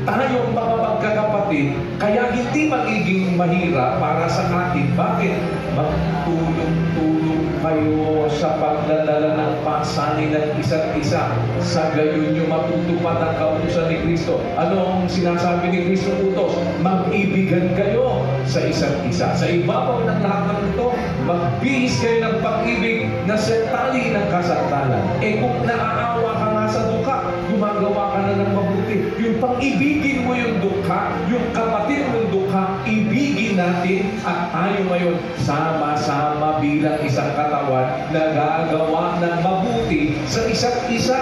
Tayong mga magkakapatid, kaya hindi magiging mahirap para sa atin. Bakit? Magtulong-tulong kayo sa pagdadala ng pasanin ng isa't isa. Sa gayon nyo matutupad ang kautusan ni Kristo. Ano ang sinasabi ni Kristo utos? Mag-ibigan kayo sa isa't isa. Sa ibabaw ng lahat ng ito, magbihis kayo ng pag-ibig na sa tali ng kasantalan. Kung naaawa ka nga sa dukha, gumagawa ka na ng mabuti. Yung pag-ibigin mo yung dukha, yung kapatid mong dukha, ibigin natin at tayo ngayon sama-sama bilang isang katawan na gagawa ng mabuti sa isa't isa.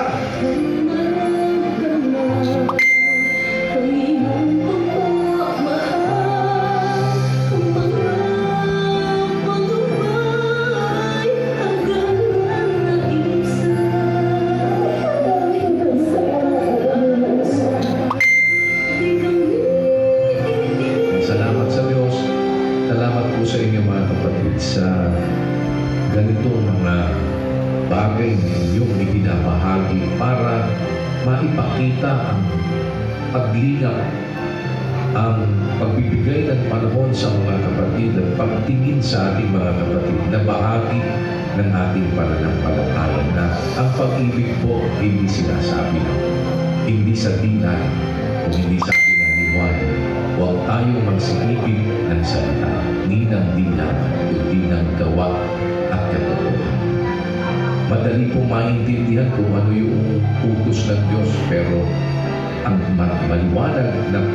Salamat sa Diyos. Salamat po sa inyo mga kapatid sa ganitong mga bagay na inyong ibinabahagi para maipakita ang paglingap, ang pagbibigay ng panahon sa mga kapatid at pagtingin sa ating mga kapatid na bahagi ng ating pananampalataya na ang pag-ibig po hindi sinasabi lang, hindi sa dinan o hindi sa pinaniwala. Huwag tayong magsiibig ng salita, ni ng dinan, kundi ng gawa at katotohanan. Madali pong maintindihan kung ano yung utos ng Diyos, pero ang maliwanag na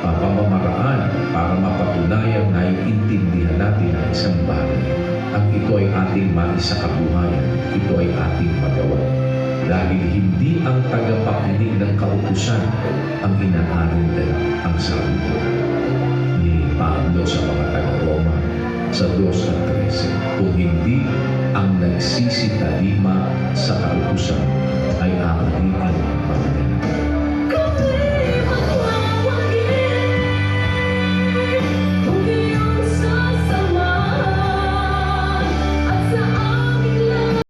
pamamaraan para mapatunayan na iintindihan natin ang isang bagay, ang ito ay ating maisakabuhayan, ito ay ating magawa. Dahil hindi ang tagapakinig ng kautusan ang inaaninday ang sabi ni Pablo sa mga taga-Roma sa 2:13, kung hindi ang nagsisitalima sa kautusan